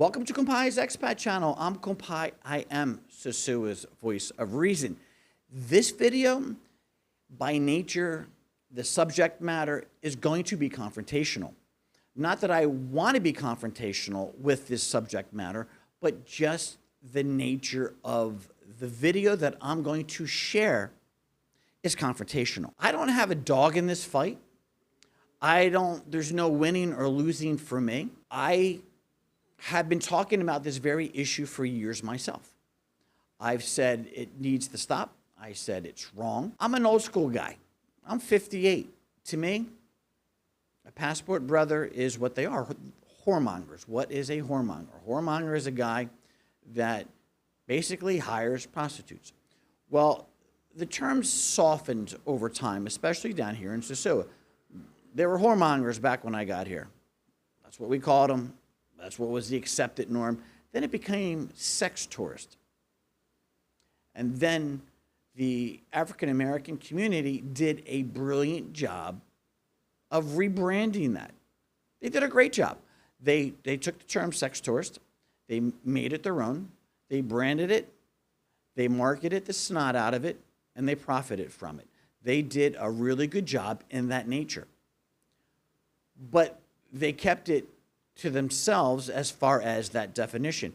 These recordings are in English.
Welcome to Compai's Expat channel. I'm Compai. I am Susua's voice of reason. This video, by nature, the subject matter is going to be confrontational. Not that I want to be confrontational with this subject matter, but just the nature of the video that I'm going to share is confrontational. I don't have a dog in this fight. There's no winning or losing for me. I have been talking about this very issue for years myself. I've said it needs to stop. I said it's wrong. I'm an old school guy. I'm 58. To me, a passport brother is what they are, whoremongers. What is a whoremonger? A whoremonger is a guy that basically hires prostitutes. Well, the term's softened over time, especially down here in Susua. There were whoremongers back when I got here. That's what we called them. That's what was the accepted norm. Then it became sex tourist. And then the African-American community did a brilliant job of rebranding that. They did a great job. They took the term sex tourist, they made it their own, they branded it, they marketed the snot out of it, and they profited from it. They did a really good job in that nature. But they kept it to themselves as far as that definition.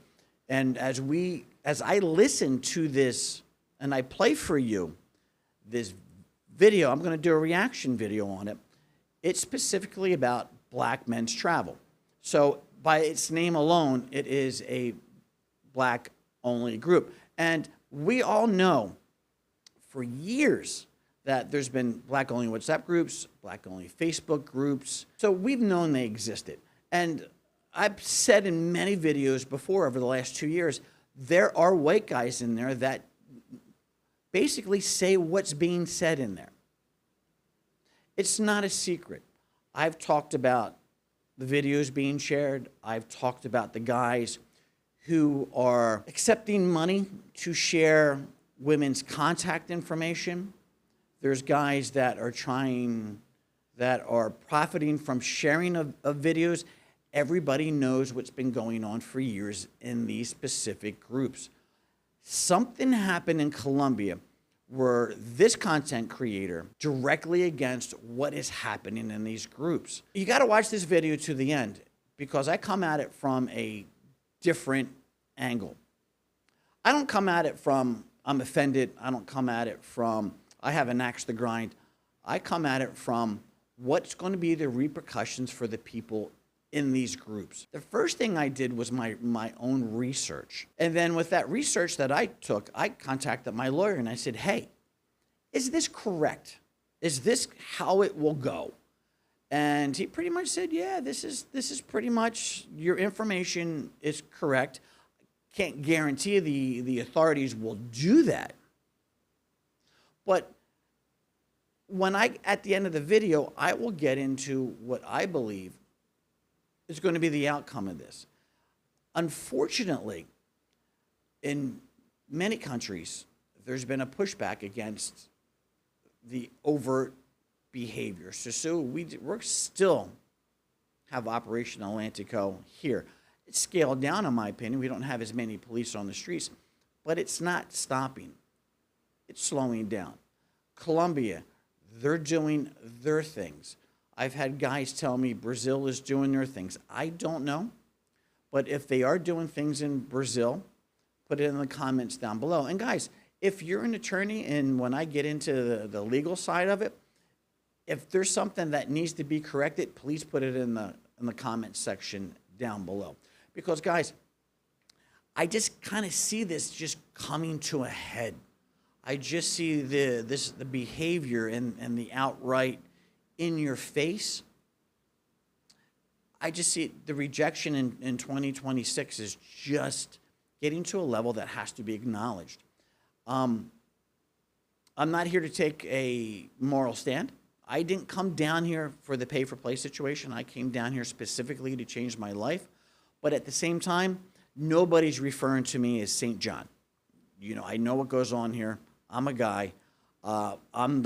And as I listen to this and I play for you this video, I'm going to do a reaction video on it. It's specifically about black men's travel. So by its name alone, it is a black only group. And we all know for years that there's been black only WhatsApp groups, black only Facebook groups. So we've known they existed. And I've said in many videos before over the last 2 years, there are white guys in there that basically say what's being said in there. It's not a secret. I've talked about the videos being shared. I've talked about the guys who are accepting money to share women's contact information. There's guys that are profiting from sharing of videos. Everybody knows what's been going on for years in these specific groups. Something happened in Colombia where this content creator directly against what is happening in these groups. You got to watch this video to the end because I come at it from a different angle. I don't come at it from I'm offended. I don't come at it from I have an axe to grind. I come at it from what's going to be the repercussions for the people in these groups. The first thing I did was my own research. And then with that research that I took, I contacted my lawyer and I said, hey, is this correct? Is this how it will go? And he pretty much said, yeah, this is pretty much, your information is correct. Can't guarantee the authorities will do that. But at the end of the video, I will get into what I believe is going to be the outcome of this. Unfortunately, in many countries, there's been a pushback against the overt behavior. So we're still have Operation Atlantico here. It's scaled down, in my opinion. We don't have as many police on the streets, but it's not stopping. It's slowing down. Colombia, they're doing their things. I've had guys tell me Brazil is doing their things. I don't know, but if they are doing things in Brazil, put it in the comments down below. And guys, if you're an attorney and when I get into the legal side of it, if there's something that needs to be corrected, please put it in the comment section down below. Because guys, I just kind of see this just coming to a head. I just see the behavior and the outright in your face. I just see the rejection in 2026 is just getting to a level that has to be acknowledged. I'm not here to take a moral stand. I didn't come down here for the pay-for-play situation. I came down here specifically to change my life. But at the same time, nobody's referring to me as St. John. You know, I know what goes on here. I'm a guy. I'm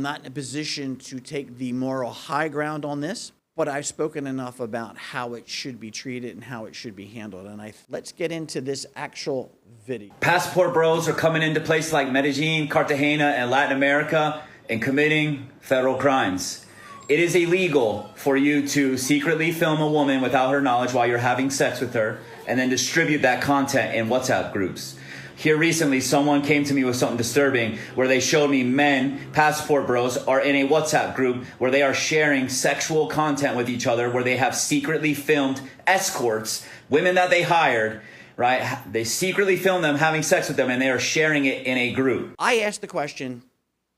not in a position to take the moral high ground on this. but I've spoken enough about how it should be treated and how it should be handled. And let's get into this actual video. Passport bros are coming into places like Medellin, Cartagena, and Latin America and committing federal crimes. It is illegal for you to secretly film a woman without her knowledge while you're having sex with her and then distribute that content in WhatsApp groups. Here recently, someone came to me with something disturbing where they showed me men, passport bros, are in a WhatsApp group where they are sharing sexual content with each other, where they have secretly filmed escorts, women that they hired, right? They secretly film them having sex with them and they are sharing it in a group. I asked the question,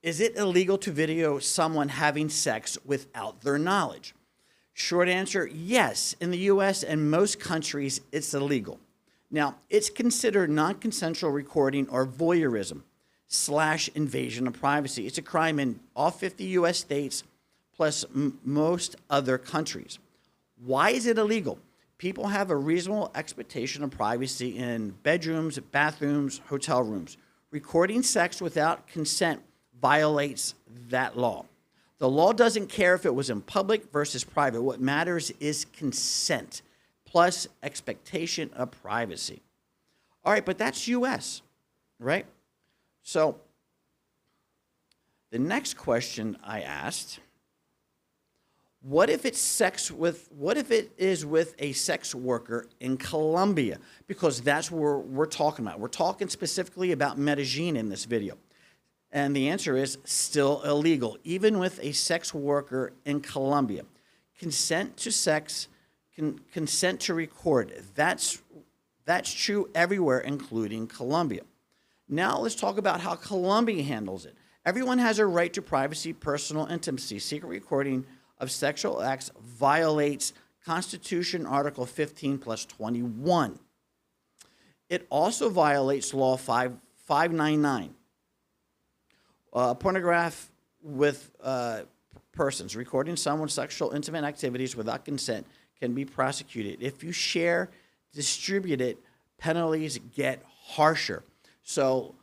is it illegal to video someone having sex without their knowledge? Short answer, yes. In the US and most countries, it's illegal. Now, it's considered non-consensual recording or voyeurism / invasion of privacy. It's a crime in all 50 US states plus most other countries. Why is it illegal? People have a reasonable expectation of privacy in bedrooms, bathrooms, hotel rooms. Recording sex without consent violates that law. The law doesn't care if it was in public versus private. What matters is consent plus expectation of privacy. All right, but that's US, right? So the next question I asked, what if it is with a sex worker in Colombia? Because that's where we're talking about. We're talking specifically about Medellin in this video. And the answer is still illegal, even with a sex worker in Colombia. Consent to sex, consent to record. That's true everywhere, including Colombia. Now let's talk about how Colombia handles it. Everyone has a right to privacy, personal intimacy. Secret recording of sexual acts violates Constitution Article 15+21. It also violates Law 599. Pornograph with persons. Recording someone's sexual intimate activities without consent can be prosecuted. If you share, distribute it, penalties get harsher. So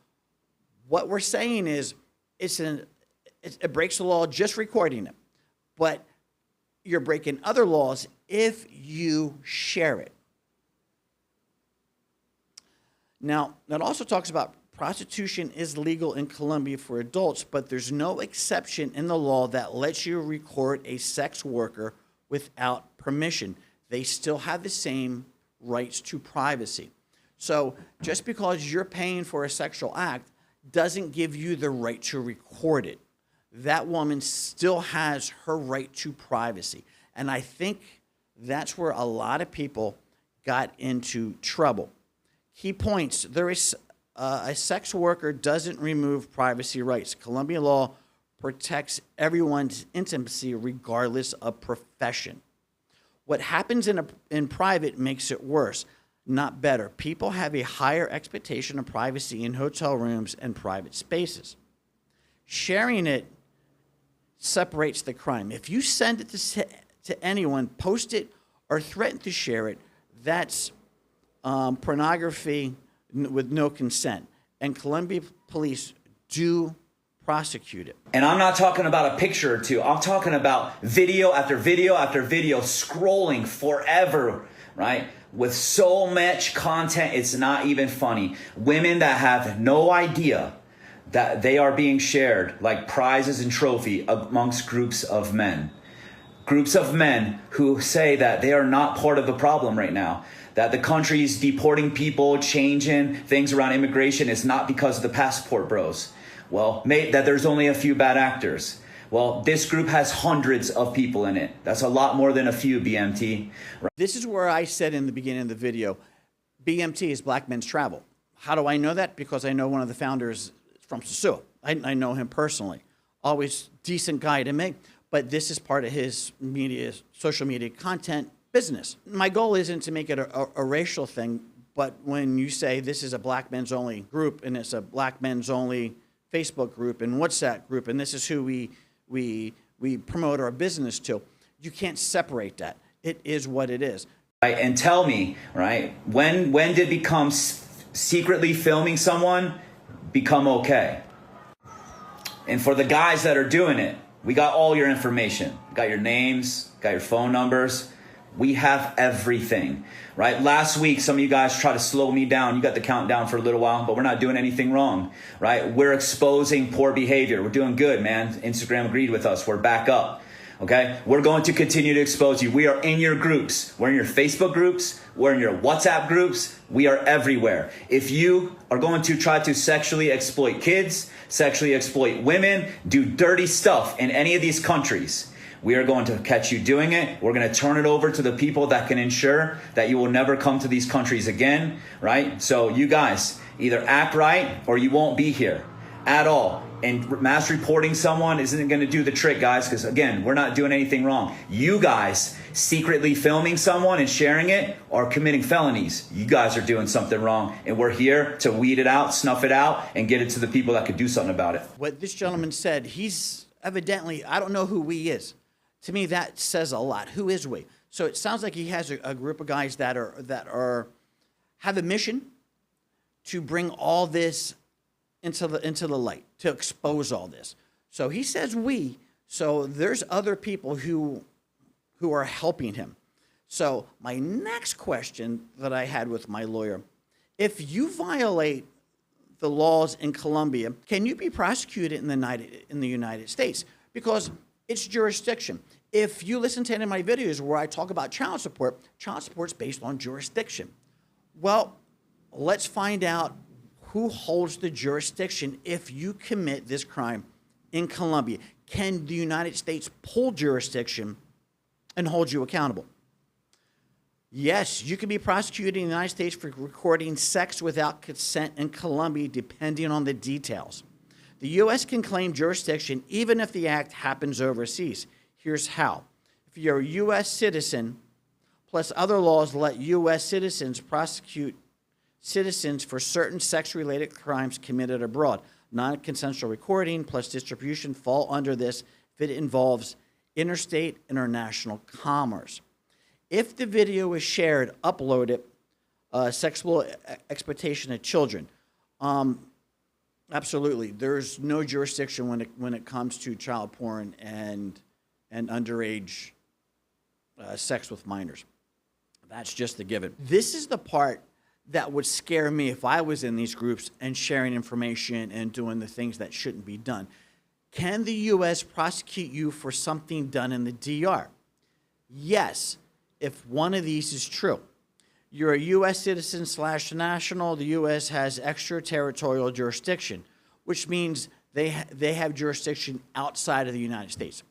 what we're saying is it breaks the law just recording it, but you're breaking other laws if you share it. Now, that also talks about prostitution is legal in Colombia for adults, but there's no exception in the law that lets you record a sex worker without permission. They still have the same rights to privacy. So just because you're paying for a sexual act doesn't give you the right to record it. That woman still has her right to privacy. And I think that's where a lot of people got into trouble. Key points. A sex worker doesn't remove privacy rights. Colombian law protects everyone's intimacy regardless of profession. What happens in private makes it worse, not better. People have a higher expectation of privacy in hotel rooms and private spaces. Sharing it separates the crime. If you send it to anyone, post it, or threaten to share it, that's pornography with no consent. And Colombian police do prosecute it. And I'm not talking about a picture or two. I'm talking about video after video after video, scrolling forever, right? With so much content, it's not even funny. Women that have no idea that they are being shared like prizes and trophy amongst groups of men. Groups of men who say that they are not part of the problem right now. That the country's deporting people, changing things around immigration is not because of the passport bros. Well, that there's only a few bad actors. Well, this group has hundreds of people in it. That's a lot more than a few, BMT. This is where I said in the beginning of the video, BMT is Black Men's Travel. How do I know that? Because I know one of the founders from Sosua. I know him personally. Always decent guy to me. But this is part of his social media content business. My goal isn't to make it a racial thing, but when you say this is a Black men's only group and it's a Black men's only Facebook group and WhatsApp group and this is who we promote our business to, you can't separate that. It is what it is. Right, and tell me, right, when did become secretly filming someone become okay? And for the guys that are doing it, we got all your information. We got your names, got your phone numbers. We have everything, right? Last week, some of you guys tried to slow me down. You got the countdown for a little while, but we're not doing anything wrong, right? We're exposing poor behavior. We're doing good, man. Instagram agreed with us. We're back up, okay? We're going to continue to expose you. We are in your groups. We're in your Facebook groups. We're in your WhatsApp groups. We are everywhere. If you are going to try to sexually exploit kids, sexually exploit women, do dirty stuff in any of these countries, we are going to catch you doing it. We're going to turn it over to the people that can ensure that you will never come to these countries again, right? So you guys either act right or you won't be here at all. And mass reporting someone isn't going to do the trick, guys, because again, we're not doing anything wrong. You guys secretly filming someone and sharing it are committing felonies. You guys are doing something wrong, and we're here to weed it out, snuff it out, and get it to the people that could do something about it. What this gentleman said, he's evidently, I don't know who we is. To me, that says a lot. Who is we? So it sounds like he has a group of guys that have a mission to bring all this into the light, to expose all this. So he says we. So there's other people who are helping him. So my next question that I had with my lawyer, if you violate the laws in Colombia, can you be prosecuted in the United States? Because it's jurisdiction. If you listen to any of my videos where I talk about child support's based on jurisdiction. Well, let's find out who holds the jurisdiction if you commit this crime in Colombia. Can the United States pull jurisdiction and hold you accountable? Yes, you can be prosecuted in the United States for recording sex without consent in Colombia, depending on the details. The U.S. can claim jurisdiction even if the act happens overseas. Here's how. If you're a U.S. citizen, plus other laws let U.S. citizens prosecute citizens for certain sex-related crimes committed abroad. Non-consensual recording plus distribution fall under this if it involves interstate, international commerce. If the video is shared, uploaded, sexual exploitation of children, absolutely. There's no jurisdiction when it comes to child porn and underage sex with minors. That's just a given. This is the part that would scare me if I was in these groups and sharing information and doing the things that shouldn't be done. Can the U.S. prosecute you for something done in the DR? Yes, if one of these is true. You're a U.S. citizen / national. The U.S. has extraterritorial jurisdiction, which means they have jurisdiction outside of the United States.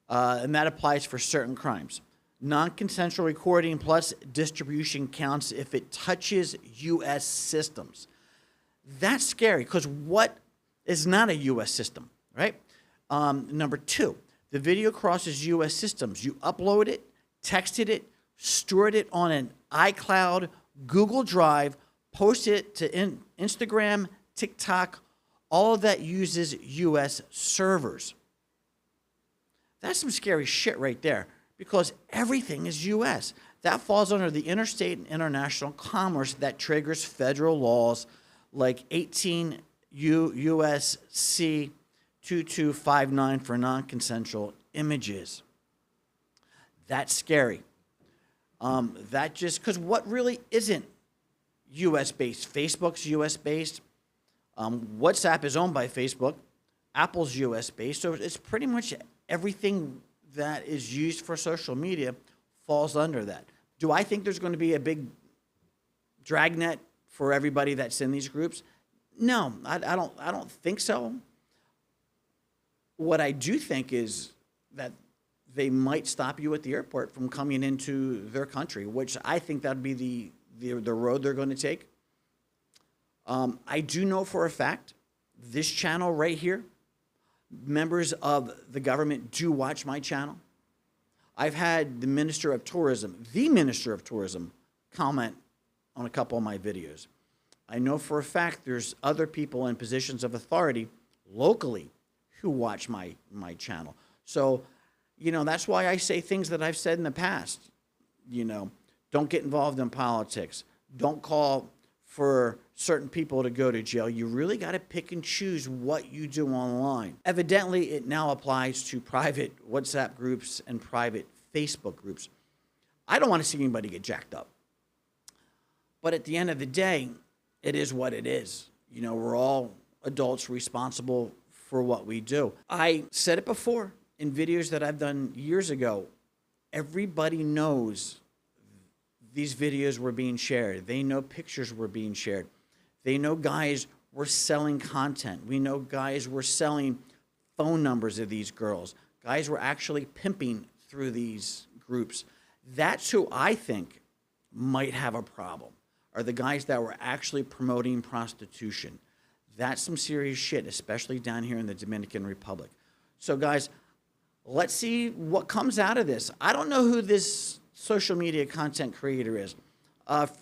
And that applies for certain crimes. Non-consensual recording plus distribution counts if it touches U.S. systems. That's scary because what is not a U.S. system, right? Number two, the video crosses U.S. systems. You upload it, texted it, stored it on an iCloud, Google Drive, posted it to Instagram, TikTok, all of that uses U.S. servers. That's some scary shit right there because everything is U.S. That falls under the interstate and international commerce that triggers federal laws like 18 U.S.C. 2259 for non-consensual images. That's scary. That just, because what really isn't U.S.-based? Facebook's U.S.-based. WhatsApp is owned by Facebook. Apple's U.S.-based. So it's pretty much everything that is used for social media falls under that. Do I think there's going to be a big dragnet for everybody that's in these groups? No, I don't think so. What I do think is that they might stop you at the airport from coming into their country, which I think that'd be the road they're going to take. I do know for a fact this channel right here, members of the government do watch my channel. I've had the Minister of Tourism, comment on a couple of my videos. I know for a fact there's other people in positions of authority locally who watch my channel. So, you know, that's why I say things that I've said in the past. You know, don't get involved in politics. Don't call for certain people to go to jail. You really got to pick and choose what you do online. Evidently, it now applies to private WhatsApp groups and private Facebook groups. I don't want to see anybody get jacked up. But at the end of the day, it is what it is. You know, we're all adults responsible for what we do. I said it before in videos that I've done years ago. Everybody knows these videos were being shared. They know pictures were being shared. They know guys were selling content. We know guys were selling phone numbers of these girls. Guys were actually pimping through these groups. That's who I think might have a problem, are the guys that were actually promoting prostitution. That's some serious shit, especially down here in the Dominican Republic. So guys, let's see what comes out of this. I don't know who this social media content creator is.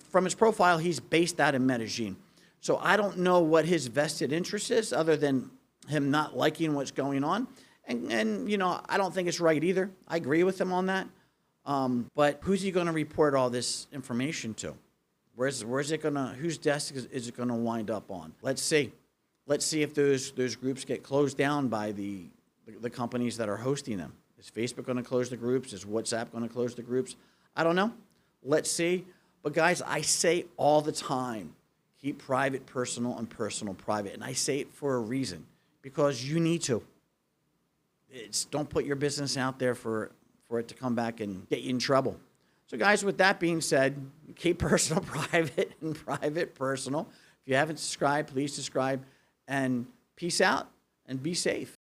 From his profile, he's based out in Medellin. So I don't know what his vested interest is other than him not liking what's going on. And you know, I don't think it's right either. I agree with him on that. But who's he going to report all this information to? Where's it gonna? Whose desk is it gonna wind up on? Let's see. Let's see if those groups get closed down by the companies that are hosting them. Is Facebook going to close the groups? Is WhatsApp going to close the groups? I don't know. Let's see. But guys, I say all the time, keep private personal and personal private, and I say it for a reason, because you need to. Don't put your business out there for it to come back and get you in trouble. So guys, with that being said, keep personal private and private personal. If you haven't subscribed, please subscribe, and peace out and be safe.